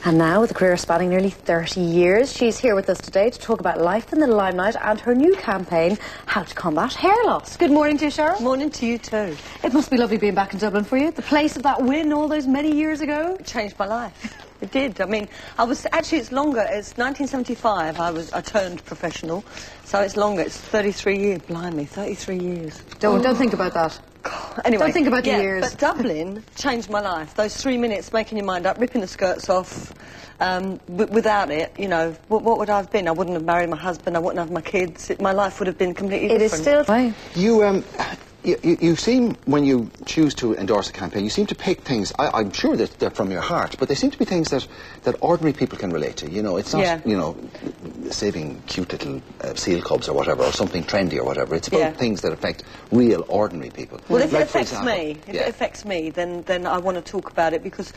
And now, with a career spanning nearly 30 years, she's here with us today to talk about life in the limelight and her new campaign, How to Combat Hair Loss. Good morning to you, Cheryl. Morning to you too. It must be lovely being back in Dublin for you, the place of that win all those many years ago. It changed my life. It did. I mean, it's longer. It's 1975. I turned professional, so it's longer. It's 33 years. Blimey, 33 years. Don't think about that. Anyway, don't think about the years. But Dublin changed my life. Those 3 minutes, making your mind up, ripping the skirts off. Without it, you know, what would I have been? I wouldn't have married my husband. I wouldn't have my kids. My life would have been completely different. It is still. Right. You seem, when you choose to endorse a campaign, you seem to pick things, I'm sure that they're from your heart, but they seem to be things that ordinary people can relate to. You know, it's not, you know, saving cute little seal cubs or whatever, or something trendy or whatever. It's about things that affect real, ordinary people. Well, if it affects me, then I want to talk about it because,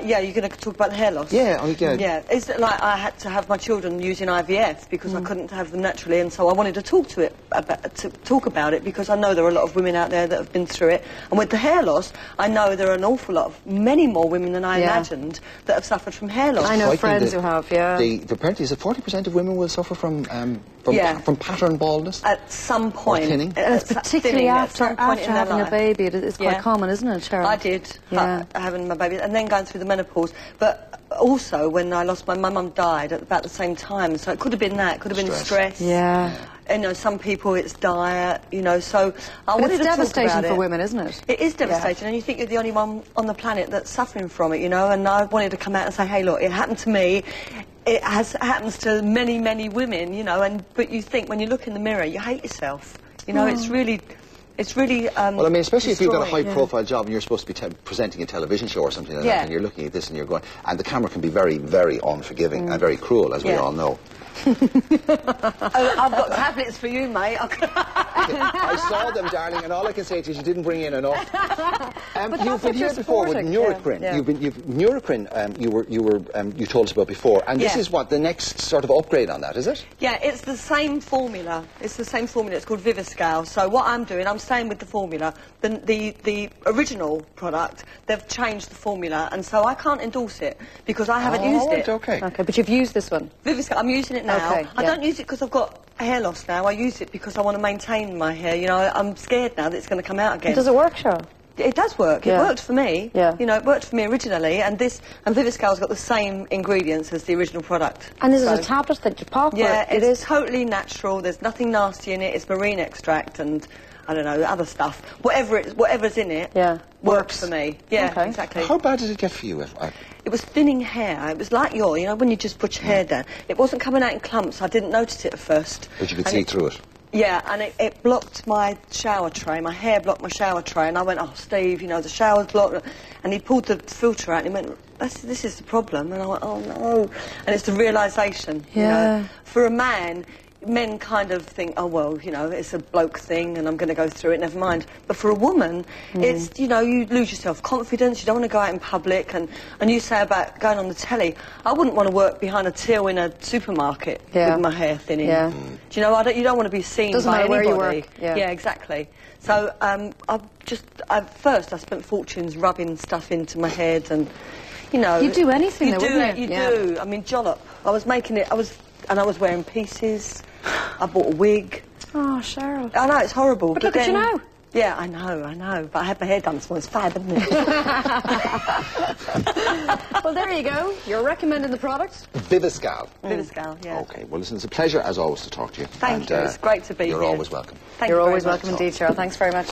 you're going to talk about the hair loss. Yeah, yeah. It's like I had to have my children using IVF because I couldn't have them naturally, and so I wanted to talk about it because I know there are a lot of women out there that have been through it, and with the hair loss I know there are an awful lot of, many more women than I imagined that have suffered from hair loss. I know friends who have, apparently is it 40% of women will suffer from pattern baldness? At some point. Or thinning? And it's particularly after having a baby, it's quite common, isn't it, Cheryl? I did, having my baby, and then going through the menopause, but also when I lost my mum died at about the same time, so it could have been that, it could have been stress. Yeah. You know, some people it's diet, you know, so I wanted to talk about it. It's devastating for women, isn't it? It is devastating, and you think you're the only one on the planet that's suffering from it, you know, and I wanted to come out and say, hey, look, it happened to me, it happens to many, many women, you know, but you think when you look in the mirror, you hate yourself, you know, it's really... well, I mean, especially if you've got a high-profile job and you're supposed to be presenting a television show or something like that, and you're looking at this and you're going... And the camera can be very, very unforgiving and very cruel, as we all know. I've got tablets for you, mate. I saw them, darling, and all I can say to you is you didn't bring in enough. You've been here before with Neurocrine. You told us about before, and this is what the next sort of upgrade on that, is it? Yeah, it's the same formula. It's the same formula. It's called Viviscal. So what I'm doing, I'm staying with the formula. The original product, they've changed the formula, and so I can't endorse it because I haven't used it. Okay, but you've used this one. Viviscal. I'm using it now. I don't use it because I've got hair loss now. I use it because I want to maintain my hair. You know, I'm scared now that it's going to come out again. Does it work, Cheryl? It does work. It worked for me. You know, it worked for me originally, and Viviscal's got the same ingredients as the original product. And is it a tablet that you pop? Yeah, it is totally natural. There's nothing nasty in it. It's marine extract and I don't know, other stuff. Whatever's in it works for me. Yeah, exactly. How bad did it get for you? It was thinning hair. It was like you know, when you just put your hair down. It wasn't coming out in clumps. I didn't notice it at first. But you could see through it? Yeah, and it blocked my shower tray. My hair blocked my shower tray, and I went, oh, Steve, you know, the shower's blocked. And he pulled the filter out, and he went, this is the problem. And I went, oh, no. And it's the realisation, you know. For a man... Men kind of think, oh, well, you know, it's a bloke thing and I'm going to go through it, never mind. But for a woman, it's, you know, you lose your self-confidence, you don't want to go out in public, and you say about going on the telly, I wouldn't want to work behind a till in a supermarket with my hair thinning. Do you know, you don't want to be seen by anybody. Where you work. Yeah, exactly. So, at first I spent fortunes rubbing stuff into my head and, you know... You'd do anything, though, wouldn't you? You do. I mean, jollop. I was making it, and I was wearing pieces. I bought a wig. Oh, Cheryl. I know, it's horrible. But look at you now. Yeah, I know. But I had my hair done this morning. It's fab, isn't it? Well, there you go. You're recommending the product? Viviscal. Viviscal, yeah. Okay, well, listen, it's a pleasure, as always, to talk to you. Thank you. It's great to be here. You're always welcome. Thank you You're very always much. welcome indeed, Cheryl. Thanks very much.